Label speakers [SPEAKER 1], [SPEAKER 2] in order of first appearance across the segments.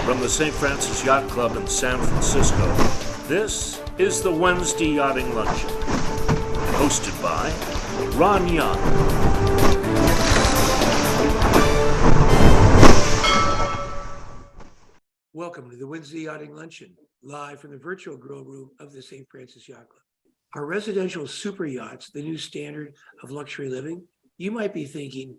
[SPEAKER 1] From the St. Francis Yacht Club in San Francisco, this is the Wednesday Yachting Luncheon, hosted by Ron Young.
[SPEAKER 2] Welcome to the Wednesday Yachting Luncheon, live from the virtual grill room of the St. Francis Yacht Club. Our residential super yachts, the new standard of luxury living, you might be thinking,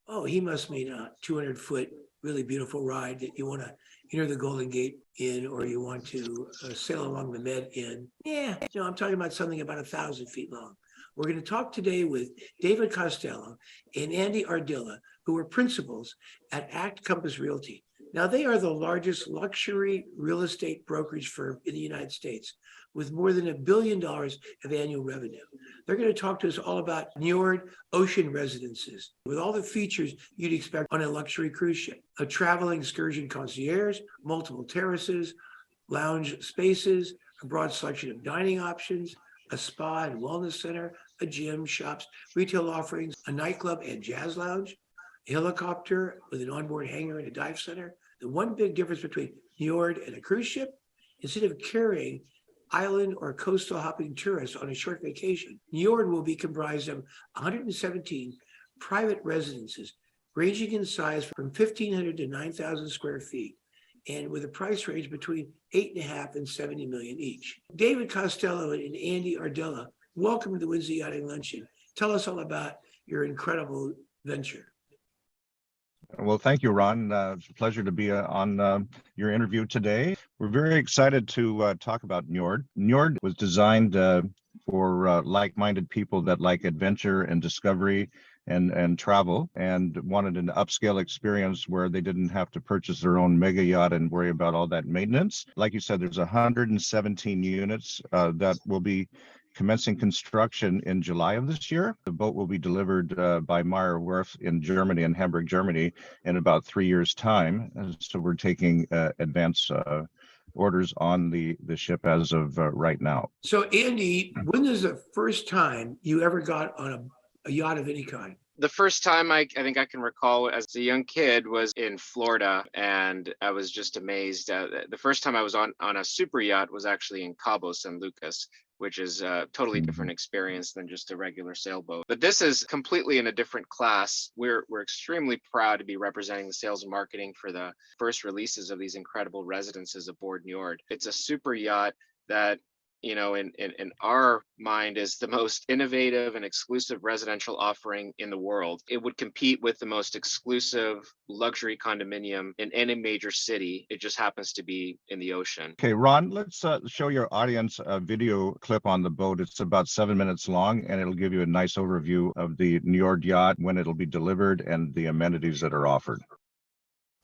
[SPEAKER 2] oh, he must mean a 200-foot, really beautiful ride that you want to enter the Golden Gate in, or you want to sail along the Med in. Yeah, no, I'm talking about something about 1,000 feet long. We're going to talk today with David Costello and Andy Ardila, who are principals at Act Compass Realty. Now, they are the largest luxury real estate brokerage firm in the United States, with more than $1 billion of annual revenue. They're going to talk to us all about Njord ocean residences, with all the features you'd expect on a luxury cruise ship. A traveling excursion concierge, multiple terraces, lounge spaces, a broad selection of dining options, a spa and wellness center, a gym, shops, retail offerings, a nightclub and jazz lounge, a helicopter with an onboard hangar and a dive center. The one big difference between Njord and a cruise ship, instead of carrying island or coastal hopping tourists on a short vacation, Njord will be comprised of 117 private residences, ranging in size from 1,500 to 9,000 square feet, and with a price range between $8.5 and $70 million each. David Costello and Andy Ardila, welcome to the Wednesday Yachting Luncheon. Tell us all about your incredible venture.
[SPEAKER 3] Well, thank you, Ron. It's a pleasure to be on your interview today. We're very excited to talk about Njord. Njord was designed for like-minded people that like adventure and discovery and travel, and wanted an upscale experience where they didn't have to purchase their own mega yacht and worry about all that maintenance. Like you said, there's 117 units that will be commencing construction in July of this year. The boat will be delivered by Meyer Werft in Germany, in Hamburg, Germany, in about 3 years' time. So we're taking advance orders on the ship as of right now.
[SPEAKER 2] So Andy, when is the first time you ever got on a yacht of any kind?
[SPEAKER 4] The first time I think I can recall as a young kid was in Florida, and I was just amazed. The first time I was on a super yacht was actually in Cabo San Lucas, which is a totally different experience than just a regular sailboat. But this is completely in a different class. We're extremely proud to be representing the sales and marketing for the first releases of these incredible residences aboard Njord. It's a super yacht that, you know, in our mind is the most innovative and exclusive residential offering in the world. It would compete with the most exclusive luxury condominium in any major city. It just happens to be in the ocean.
[SPEAKER 3] Okay, Ron, let's show your audience a video clip on the boat. It's about 7 minutes long, and it'll give you a nice overview of the Njord yacht, when it'll be delivered, and the amenities that are offered.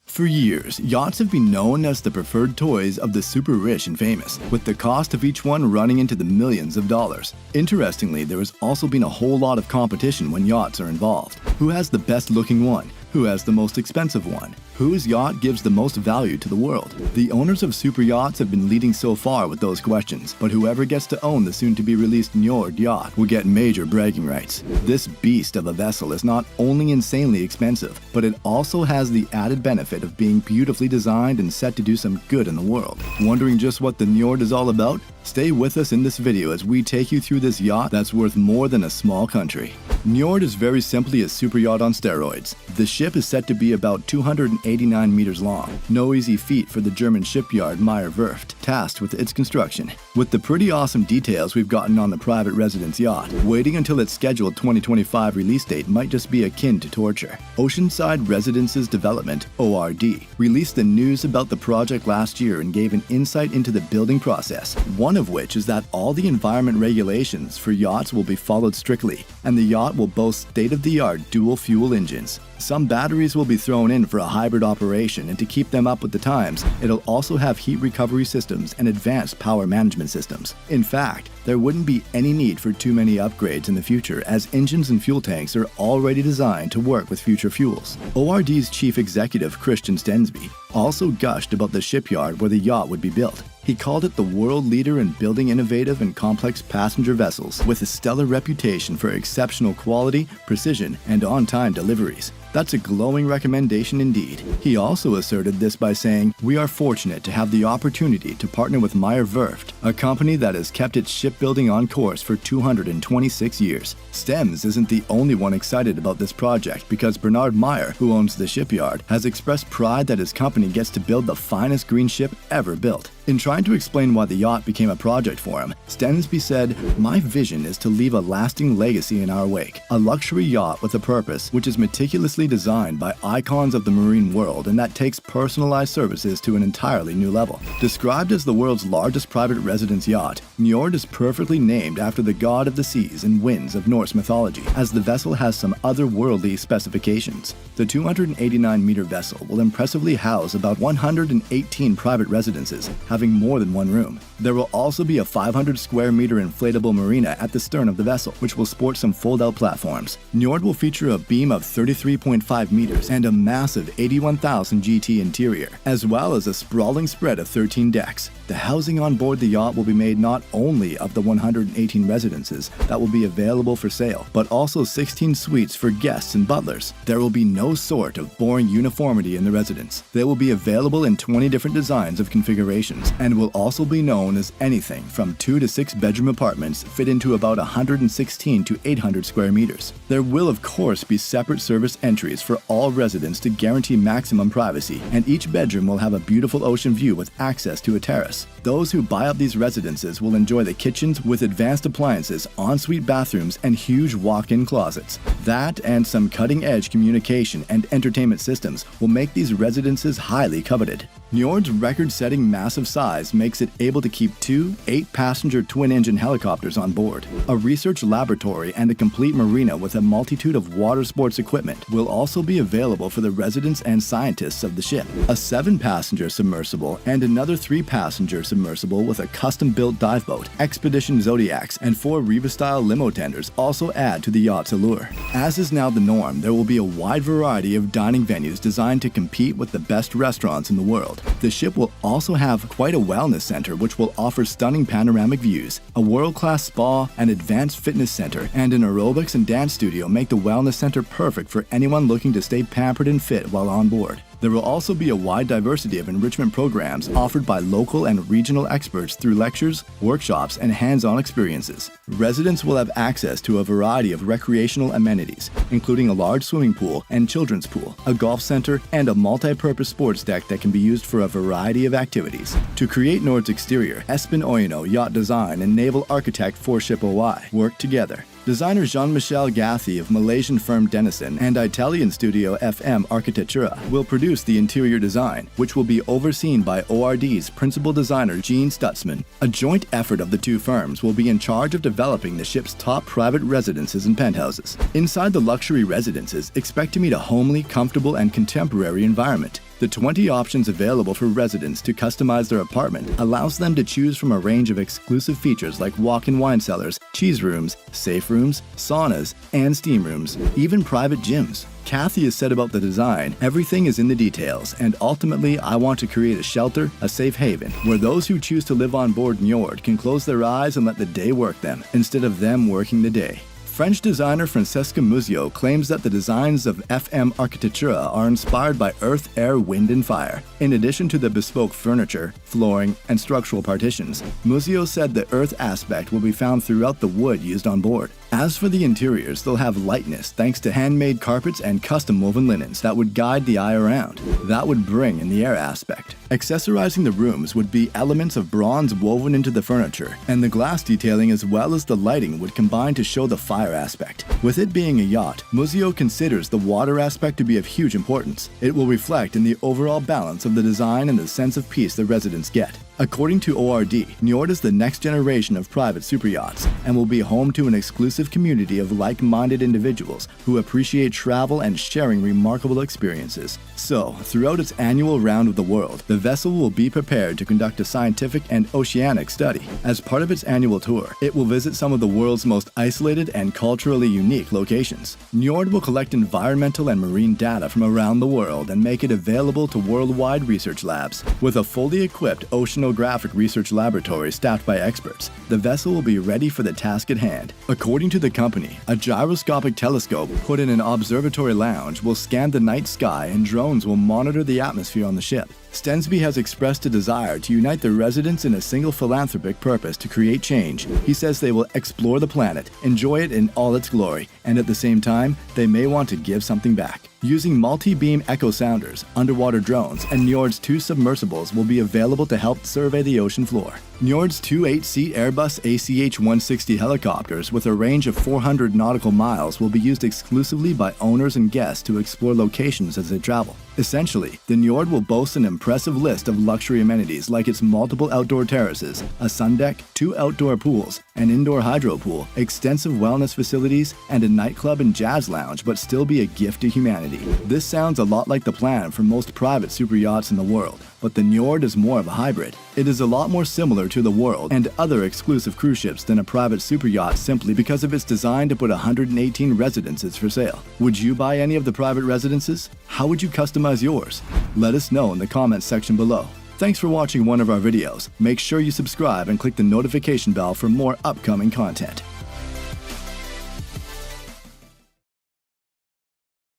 [SPEAKER 5] For years, yachts have been known as the preferred toys of the super rich and famous, with the cost of each one running into the millions of dollars. Interestingly, there has also been a whole lot of competition when yachts are involved. Who has the best looking one? Who has the most expensive one? Whose yacht gives the most value to the world? The owners of super yachts have been leading so far with those questions, but whoever gets to own the soon-to-be-released Njord yacht will get major bragging rights. This beast of a vessel is not only insanely expensive, but it also has the added benefit of being beautifully designed and set to do some good in the world. Wondering just what the Njord is all about? Stay with us in this video as we take you through this yacht that's worth more than a small country. Njord is very simply a super yacht on steroids. The ship is set to be about 289 meters long. No easy feat for the German shipyard Meyer Werft, tasked with its construction. With the pretty awesome details we've gotten on the private residence yacht, waiting until its scheduled 2025 release date might just be akin to torture. Oceanside Residences Development, ORD, released the news about the project last year and gave an insight into the building process. One of which is that all the environment regulations for yachts will be followed strictly, and the yacht will boast state-of-the-art dual-fuel engines. Some batteries will be thrown in for a hybrid operation, and to keep them up with the times, it'll also have heat recovery systems and advanced power management systems. In fact, there wouldn't be any need for too many upgrades in the future, as engines and fuel tanks are already designed to work with future fuels. ORD's chief executive, Christian Stensby, also gushed about the shipyard where the yacht would be built. He called it the world leader in building innovative and complex passenger vessels with a stellar reputation for exceptional quality, precision, and on-time deliveries. That's a glowing recommendation indeed. He also asserted this by saying, "We are fortunate to have the opportunity to partner with Meyer Werft, a company that has kept its shipbuilding on course for 226 years. Stems isn't the only one excited about this project because Bernard Meyer, who owns the shipyard, has expressed pride that his company gets to build the finest green ship ever built. In trying to explain why the yacht became a project for him, Stensby said, "My vision is to leave a lasting legacy in our wake, a luxury yacht with a purpose which is meticulously designed by icons of the marine world and that takes personalized services to an entirely new level." Described as the world's largest private residence yacht, Njord is perfectly named after the god of the seas and winds of Norse mythology, as the vessel has some otherworldly specifications. The 289-meter vessel will impressively house about 118 private residences, having more than one room. There will also be a 500-square-meter inflatable marina at the stern of the vessel, which will sport some fold-out platforms. Njord will feature a beam of 33.5 meters and a massive 81,000 GT interior, as well as a sprawling spread of 13 decks. The housing on board the yacht will be made not only of the 118 residences that will be available for sale, but also 16 suites for guests and butlers. There will be no sort of boring uniformity in the residence. They will be available in 20 different designs of configurations and will also be known as anything from 2 to 6 bedroom apartments fit into about 116 to 800 square meters. There will of course be separate service entries for all residents to guarantee maximum privacy, and each bedroom will have a beautiful ocean view with access to a terrace. Those who buy up these residences will enjoy the kitchens with advanced appliances, ensuite bathrooms, and huge walk-in closets. That and some cutting-edge communication and entertainment systems will make these residences highly coveted. Njord's record-setting massive size makes it able to keep 2 8-passenger twin-engine helicopters on board. A research laboratory and a complete marina with a multitude of water sports equipment will also be available for the residents and scientists of the ship. A 7-passenger submersible and another 3-passenger submersible with a custom-built dive boat, Expedition Zodiacs, and 4 Riva-style limo tenders also add to the yacht's allure. As is now the norm, there will be a wide variety of dining venues designed to compete with the best restaurants in the world. The ship will also have quite a wellness center which will offer stunning panoramic views. A world-class spa, an advanced fitness center, and an aerobics and dance studio make the wellness center perfect for anyone looking to stay pampered and fit while on board. There will also be a wide diversity of enrichment programs offered by local and regional experts through lectures, workshops, and hands-on experiences. Residents will have access to a variety of recreational amenities, including a large swimming pool and children's pool, a golf center, and a multi-purpose sports deck that can be used for a variety of activities. To create Njord's exterior, Espen Oyeno Yacht Design and naval architect for SuperYacht worked together. Designer Jean-Michel Gathy of Malaysian firm Denison and Italian studio FM Architettura will produce the interior design, which will be overseen by ORD's principal designer Gene Stutzman. A joint effort of the two firms will be in charge of developing the ship's top private residences and penthouses. Inside the luxury residences, expect to meet a homely, comfortable, and contemporary environment. The 20 options available for residents to customize their apartment allows them to choose from a range of exclusive features like walk-in wine cellars, cheese rooms, safe rooms, saunas, and steam rooms, even private gyms. Kathy has said about the design, "Everything is in the details, and ultimately I want to create a shelter, a safe haven, where those who choose to live on board Njord can close their eyes and let the day work them, instead of them working the day." French designer Francesca Muzio claims that the designs of FM Architettura are inspired by earth, air, wind, and fire. In addition to the bespoke furniture, flooring, and structural partitions, Muzio said the earth aspect will be found throughout the wood used on board. As for the interiors, they'll have lightness thanks to handmade carpets and custom woven linens that would guide the eye around. That would bring in the air aspect. Accessorizing the rooms would be elements of bronze woven into the furniture, and the glass detailing as well as the lighting would combine to show the fire aspect. With it being a yacht, Muzio considers the water aspect to be of huge importance. It will reflect in the overall balance of the design and the sense of peace the residents get. According to ORD, Njord is the next generation of private superyachts and will be home to an exclusive community of like-minded individuals who appreciate travel and sharing remarkable experiences. So, throughout its annual round of the world, the vessel will be prepared to conduct a scientific and oceanic study. As part of its annual tour, it will visit some of the world's most isolated and culturally unique locations. Njord will collect environmental and marine data from around the world and make it available to worldwide research labs. With a fully equipped ocean oceanographic research laboratory staffed by experts, the vessel will be ready for the task at hand. According to the company, a gyroscopic telescope put in an observatory lounge will scan the night sky and drones will monitor the atmosphere on the ship. Stensby has expressed a desire to unite the residents in a single philanthropic purpose to create change. He says they will explore the planet, enjoy it in all its glory, and at the same time, they may want to give something back. Using multi-beam echo sounders, underwater drones, and Njord's 2 submersibles will be available to help survey the ocean floor. Njord's 2 8-seat Airbus ACH-160 helicopters with a range of 400 nautical miles will be used exclusively by owners and guests to explore locations as they travel. Essentially, the Njord will boast an impressive list of luxury amenities like its multiple outdoor terraces, a sun deck, 2 outdoor pools, an indoor hydro pool, extensive wellness facilities, and a nightclub and jazz lounge, but still be a gift to humanity. This sounds a lot like the plan for most private super yachts in the world, but the Njord is more of a hybrid. It is a lot more similar to the World and other exclusive cruise ships than a private super yacht simply because of its design to put 118 residences for sale. Would you buy any of the private residences? How would you customize yours? Let us know in the comments section below. Thanks for watching one of our videos. Make sure you subscribe and click the notification bell for more upcoming content.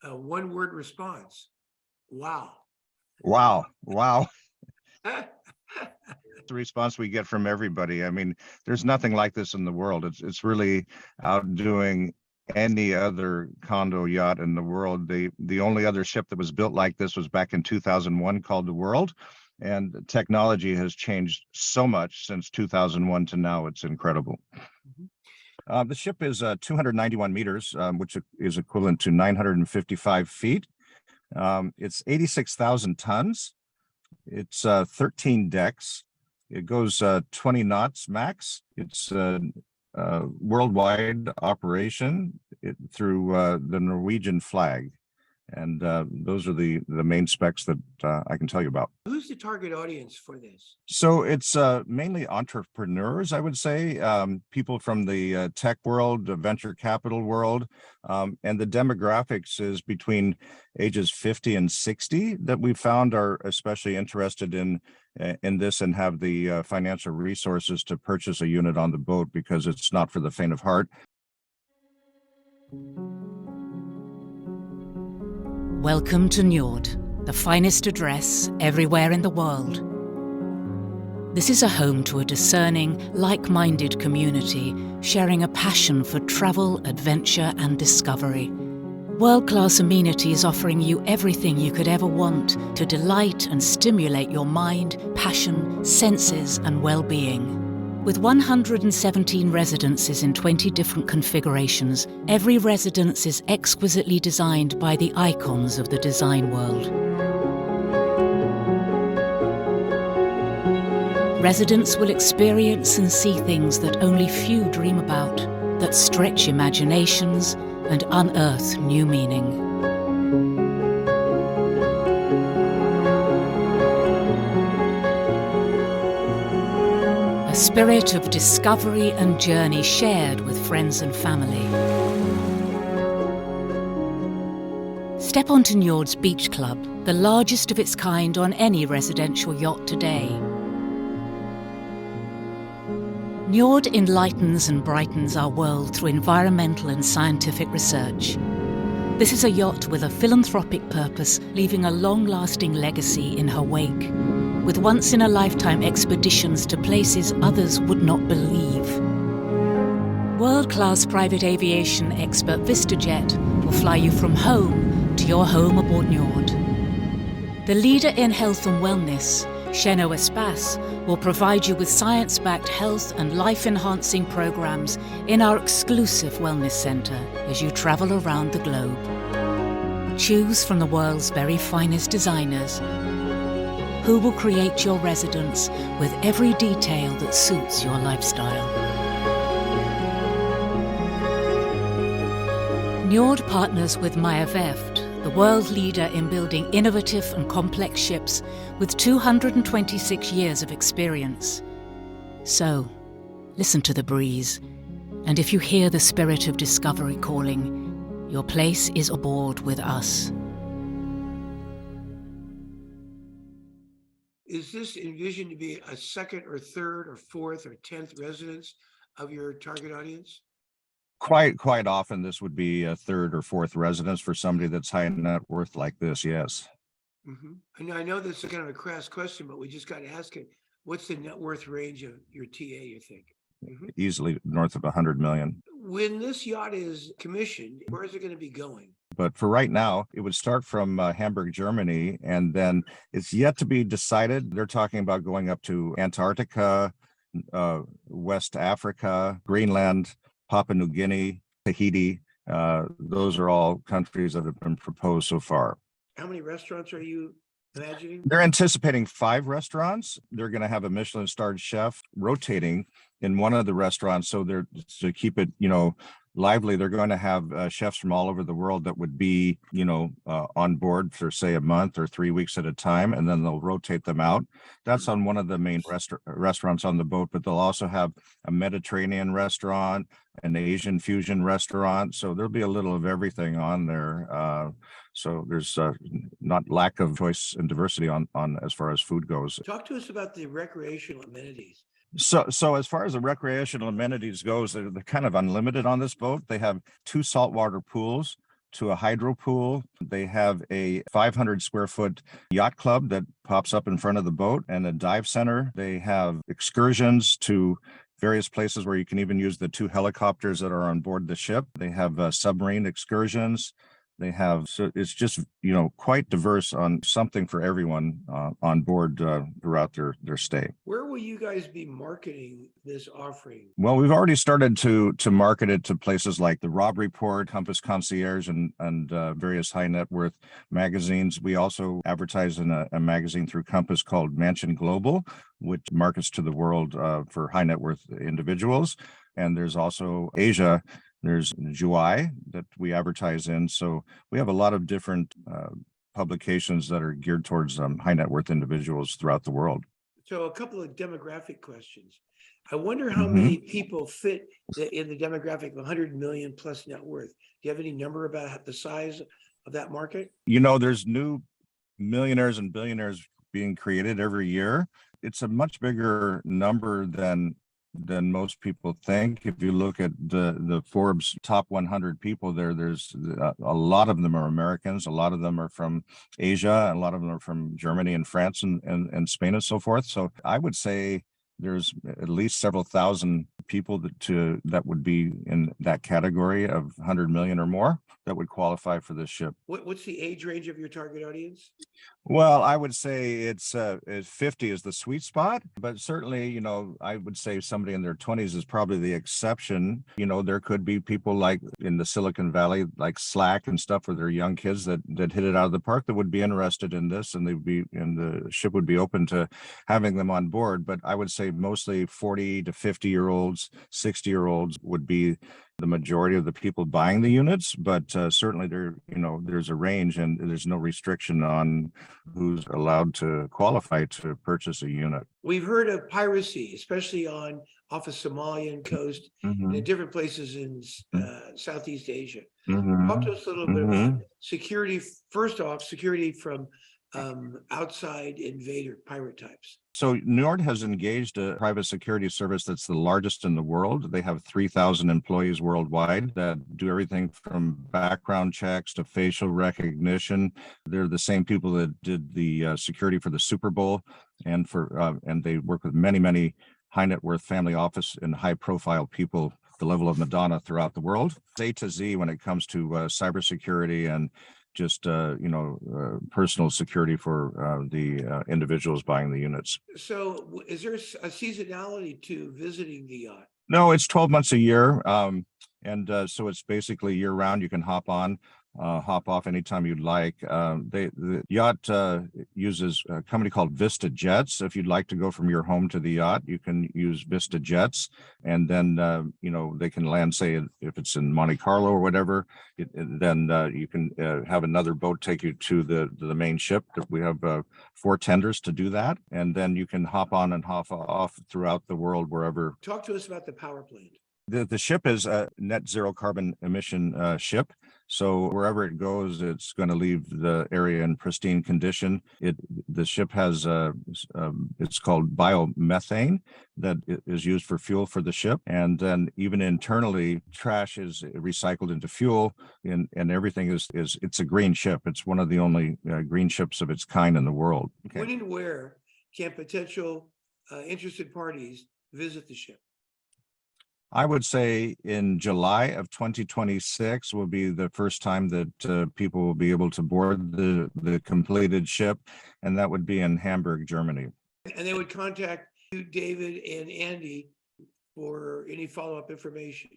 [SPEAKER 2] A one-word response. Wow.
[SPEAKER 3] Wow. Wow. The response we get from everybody. I mean, there's nothing like this in the world. It's really outdoing any other condo yacht in the world. The only other ship that was built like this was back in 2001 called the World. And technology has changed so much since 2001 to now. It's incredible. The ship is 291 meters, which is equivalent to 955 feet. It's 86,000 tons. It's 13 decks. It goes 20 knots max. It's a worldwide operation through the Norwegian flag. And those are the main specs that I can tell you about.
[SPEAKER 2] Who's the target audience for this?
[SPEAKER 3] So it's mainly entrepreneurs, I would say, people from the tech world, the venture capital world, and the demographics is between ages 50 and 60 that we found are especially interested in this and have the financial resources to purchase a unit on the boat because it's not for the faint of heart.
[SPEAKER 6] Welcome to Njord, the finest address everywhere in the world. This is a home to a discerning, like-minded community sharing a passion for travel, adventure and discovery. World-class amenities offering you everything you could ever want to delight and stimulate your mind, passion, senses and well-being. With 117 residences in 20 different configurations, every residence is exquisitely designed by the icons of the design world. Residents will experience and see things that only few dream about, that stretch imaginations and unearth new meaning. A spirit of discovery and journey shared with friends and family. Step onto Njord's Beach Club, the largest of its kind on any residential yacht today. Njord enlightens and brightens our world through environmental and scientific research. This is a yacht with a philanthropic purpose, leaving a long-lasting legacy in her wake, with once-in-a-lifetime expeditions to places others would not believe. World-class private aviation expert VistaJet will fly you from home to your home aboard Njord. The leader in health and wellness, Cheno Espace, will provide you with science-backed health and life-enhancing programs in our exclusive wellness centre as you travel around the globe. Choose from the world's very finest designers, who will create your residence with every detail that suits your lifestyle. Njord partners with Meyer Werft, the world leader in building innovative and complex ships with 226 years of experience. So, listen to the breeze, and if you hear the spirit of discovery calling, your place is aboard with us.
[SPEAKER 2] Is this envisioned to be a second or third or fourth or 10th residence of your target audience?
[SPEAKER 3] Quite often, this would be a third or fourth residence for somebody that's high net worth like this. Yes.
[SPEAKER 2] And I know this is kind of a crass question, but we just got to ask it. What's the net worth range of your TA, you think?
[SPEAKER 3] Easily north of 100 million.
[SPEAKER 2] When this yacht is commissioned, where is it going to be going?
[SPEAKER 3] But for right now, it would start from Hamburg, Germany, and then it's yet to be decided. They're talking about going up to Antarctica, West Africa, Greenland, Papua New Guinea, Tahiti. Those are all countries that have been proposed so far.
[SPEAKER 2] How many restaurants are you imagining?
[SPEAKER 3] They're anticipating 5 restaurants. They're going to have a Michelin-starred chef rotating in one of the restaurants. So they're to keep it, lively. They're going to have chefs from all over the world that would be, on board for say a month or 3 weeks at a time, and then they'll rotate them out. That's on one of the main restaurants on the boat, but they'll also have a Mediterranean restaurant, an Asian fusion restaurant. So there'll be a little of everything on there. So there's not lack of choice and diversity on as far as food goes.
[SPEAKER 2] Talk to us about the recreational amenities.
[SPEAKER 3] So as far as the recreational amenities goes, they're kind of unlimited on this boat. They have 2 saltwater pools to a hydro pool. They have a 500 square foot yacht club that pops up in front of the boat and a dive center. They have excursions to various places where you can even use the 2 helicopters that are on board the ship. They have submarine excursions. They have, so it's just, quite diverse on something for everyone on board throughout their stay.
[SPEAKER 2] Where will you guys be marketing this offering?
[SPEAKER 3] Well, we've already started to market it to places like the Rob Report, Compass Concierge, and various high net worth magazines. We also advertise in a magazine through Compass called Mansion Global, which markets to the world for high net worth individuals. And there's also Asia. There's WYL that we advertise in. So we have a lot of different publications that are geared towards high net worth individuals throughout the world.
[SPEAKER 2] So a couple of demographic questions. I wonder how many people fit in the demographic of 100 million plus net worth. Do you have any number about the size of that market?
[SPEAKER 3] There's new millionaires and billionaires being created every year. It's a much bigger number than most people think. If you look at the Forbes top 100 people there's a lot of them are Americans, a lot of them are from Asia, and a lot of them are from Germany and France and Spain and so forth. So I would say there's at least several thousand people that would be in that category of 100 million or more that would qualify for this ship.
[SPEAKER 2] What's the age range of your target audience?
[SPEAKER 3] Well, I would say it's 50 is the sweet spot, but certainly, I would say somebody in their 20s is probably the exception. There could be people like in the Silicon Valley, like Slack and stuff, where they're young kids that hit it out of the park that would be interested in this, and the ship would be open to having them on board. But I would say mostly 40 to 50-year-olds, 60-year-olds would be the majority of the people buying the units, but certainly there's a range, and there's no restriction on who's allowed to qualify to purchase a unit.
[SPEAKER 2] We've heard of piracy, especially off the Somalian coast and in different places in Southeast Asia. Talk to us a little bit about security. First off, security from outside invader pirate types.
[SPEAKER 3] So Njord has engaged a private security service that's the largest in the world. They have 3,000 employees worldwide that do everything from background checks to facial recognition. They're the same people that did the security for the Super Bowl, and they work with many high net worth family office and high profile people, the level of Madonna throughout the world. A to Z when it comes to cybersecurity and just personal security for the individuals buying the units.
[SPEAKER 2] So is there a seasonality to visiting the yacht?
[SPEAKER 3] No, it's 12 months a year. So it's basically year round. You can hop on, hop off anytime you'd like. The yacht uses a company called Vista Jets. If you'd like to go from your home to the yacht, you can use Vista Jets, and then they can land, say if it's in Monte Carlo or whatever, then you can have another boat take you to the main ship. We have 4 tenders to do that, and then you can hop on and hop off throughout the world wherever.
[SPEAKER 2] Talk to us about the power plant.
[SPEAKER 3] The ship is a net zero carbon emission ship. So wherever it goes, it's going to leave the area in pristine condition. The ship has it's called biomethane that is used for fuel for the ship, and then even internally, trash is recycled into fuel, and everything is it's a green ship. It's one of the only green ships of its kind in the world. Okay.
[SPEAKER 2] When and where can potential interested parties visit the ship?
[SPEAKER 3] I would say in July of 2026 will be the first time that people will be able to board the completed ship, and that would be in Hamburg, Germany.
[SPEAKER 2] And they would contact you, David and Andy, for any follow-up information.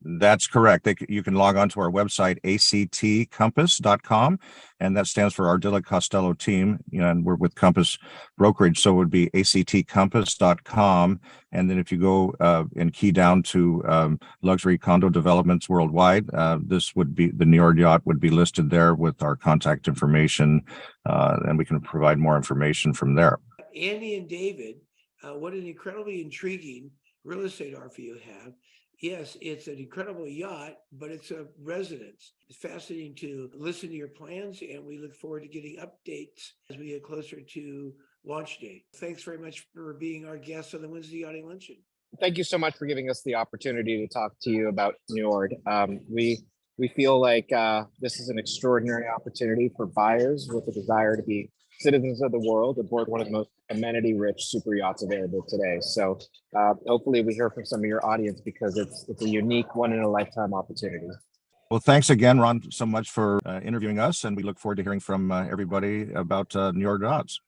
[SPEAKER 3] That's correct. You can log on to our website, actcompass.com, and that stands for Ardila Costello team. And we're with Compass Brokerage, so it would be actcompass.com. And then if you go and key down to luxury condo developments worldwide, this would be the Njord yacht would be listed there with our contact information, and we can provide more information from there.
[SPEAKER 2] Andy and David, what an incredibly intriguing real estate offer you have. Yes, it's an incredible yacht, but it's a residence. It's fascinating to listen to your plans, and we look forward to getting updates as we get closer to launch date. Thanks very much for being our guest on the Wednesday Yachting Luncheon.
[SPEAKER 7] Thank you so much for giving us the opportunity to talk to you about Njord. We feel like this is an extraordinary opportunity for buyers with a desire to be citizens of the world aboard one of the most amenity-rich super yachts available today. So hopefully we hear from some of your audience, because it's a unique one-in-a-lifetime opportunity.
[SPEAKER 3] Well, thanks again, Ron, so much for interviewing us, and we look forward to hearing from everybody about Njord yachts.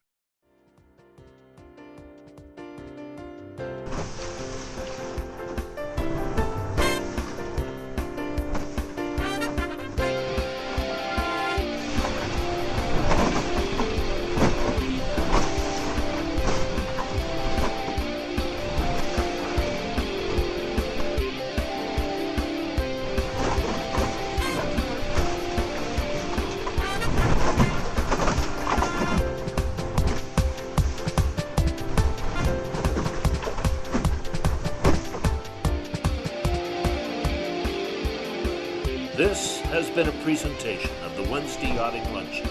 [SPEAKER 1] This has been a presentation of the Wednesday Yachting Luncheon.